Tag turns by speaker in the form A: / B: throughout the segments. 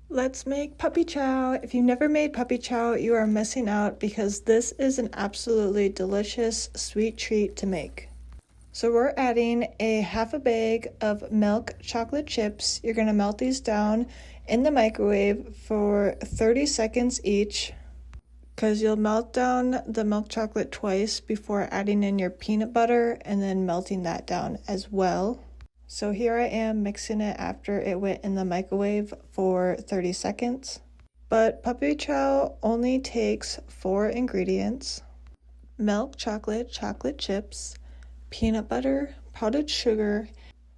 A: Let's make puppy chow. If you've never made puppy chow, you are missing out because this is an absolutely delicious sweet treat to make. So we're adding a half a bag of milk chocolate chips. You're going to melt these down in the microwave for 30 seconds each because you'll melt down the milk chocolate twice before adding in your peanut butter and then melting that down as well. So here I am mixing it after it went in the microwave for 30 seconds. But puppy chow only takes 4 ingredients: milk chocolate, chocolate chips, peanut butter, powdered sugar,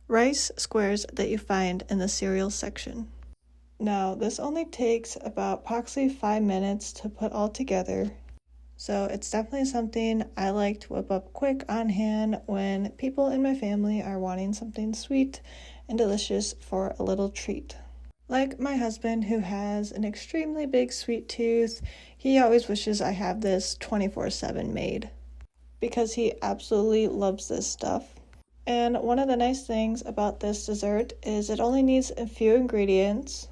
A: rice squares that you find in the cereal section. Now, this only takes about approximately 5 minutes to put all together. So it's definitely something I like to whip up quick on hand when people in my family are wanting something sweet and delicious for a little treat. Like my husband, who has an extremely big sweet tooth, he always wishes I have this 24/7 made because he absolutely loves this stuff. And one of the nice things about this dessert is it only needs a few ingredients,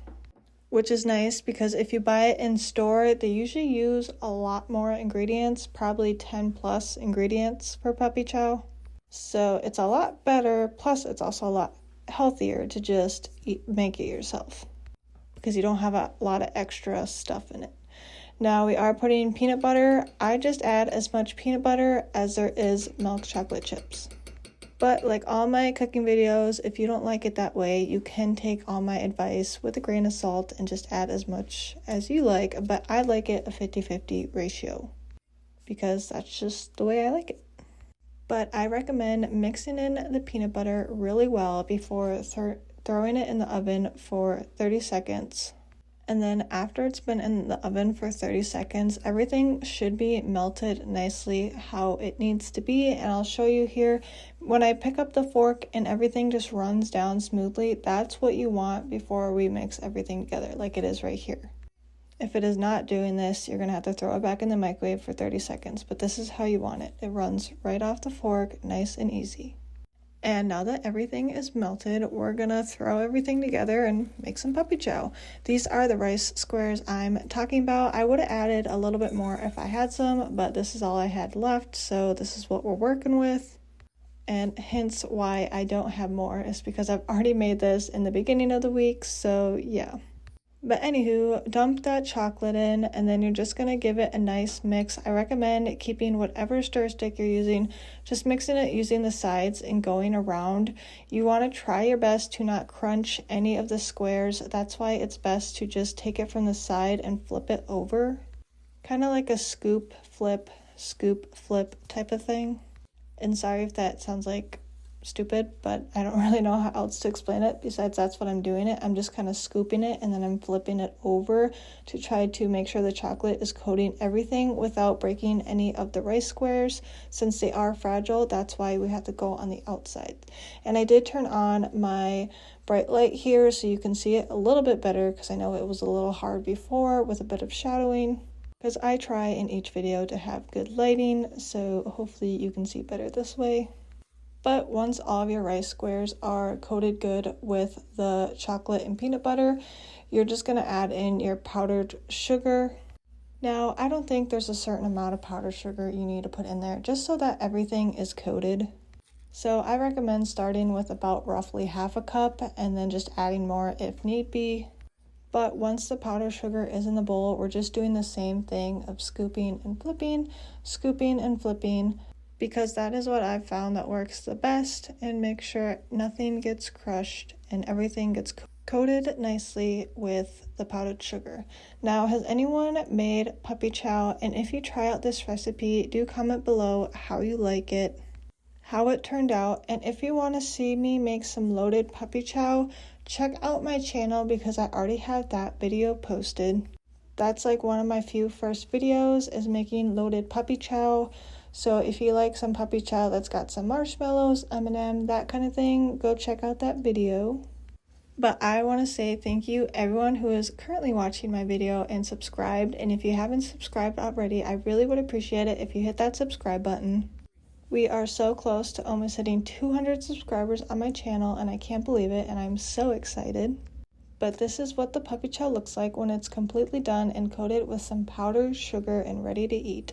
A: which is nice because if you buy it in store, they usually use a lot more ingredients, probably 10 plus ingredients for puppy chow. So it's a lot better, plus it's also a lot healthier to just make it yourself because you don't have a lot of extra stuff in it. Now we are putting peanut butter. I just add as much peanut butter as there is milk chocolate chips. But like all my cooking videos, if you don't like it that way, you can take all my advice with a grain of salt and just add as much as you like. But I like it a 50-50 ratio because that's just the way I like it. But I recommend mixing in the peanut butter really well before throwing it in the oven for 30 seconds. And then after it's been in the oven for 30 seconds, everything should be melted nicely how it needs to be. And I'll show you here, when I pick up the fork and everything just runs down smoothly, that's what you want before we mix everything together, like it is right here. If it is not doing this, you're going to have to throw it back in the microwave for 30 seconds. But this is how you want it. It runs right off the fork, nice and easy. And now that everything is melted, we're gonna throw everything together and make some puppy chow. These are the rice squares I'm talking about. I would have added a little bit more if I had some, but this is all I had left, so this is what we're working with. And hence why I don't have more is because I've already made this in the beginning of the week, so yeah. But anywho, dump that chocolate in and then you're just going to give it a nice mix. I recommend keeping whatever stir stick you're using, just mixing it using the sides and going around. You want to try your best to not crunch any of the squares. That's why it's best to just take it from the side and flip it over. Kind of like a scoop, flip type of thing. And sorry if that sounds like stupid, but I don't really know how else to explain it besides that's what I'm doing it. I'm just kind of scooping it and then I'm flipping it over to try to make sure the chocolate is coating everything without breaking any of the rice squares. Since they are fragile, that's why we have to go on the outside. And I did turn on my bright light here so you can see it a little bit better because I know it was a little hard before with a bit of shadowing, because I try in each video to have good lighting, so hopefully you can see better this way. But once all of your rice squares are coated good with the chocolate and peanut butter, you're just going to add in your powdered sugar. Now, I don't think there's a certain amount of powdered sugar you need to put in there, just so that everything is coated. So I recommend starting with about roughly half a cup and then just adding more if need be. But once the powdered sugar is in the bowl, we're just doing the same thing of scooping and flipping, because that is what I've found that works the best, and make sure nothing gets crushed and everything gets coated nicely with the powdered sugar. Now, has anyone made puppy chow? And if you try out this recipe, do comment below how you like it, how it turned out, and if you want to see me make some loaded puppy chow, check out my channel because I already have that video posted. That's like one of my few first videos is making loaded puppy chow. So if you like some puppy chow that's got some marshmallows, M&M, that kind of thing, go check out that video. But I want to say thank you everyone who is currently watching my video and subscribed. And if you haven't subscribed already, I really would appreciate it if you hit that subscribe button. We are so close to almost hitting 200 subscribers on my channel and I can't believe it and I'm so excited. But this is what the puppy chow looks like when it's completely done and coated with some powdered sugar and ready to eat.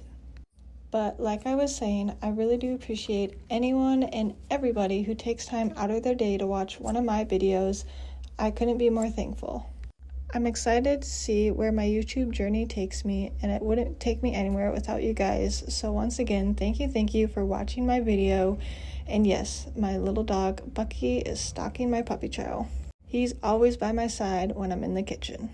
A: But like I was saying, I really do appreciate anyone and everybody who takes time out of their day to watch one of my videos. I couldn't be more thankful. I'm excited to see where my YouTube journey takes me, and it wouldn't take me anywhere without you guys. So once again, thank you for watching my video. And yes, my little dog Bucky is stalking my puppy chow. He's always by my side when I'm in the kitchen.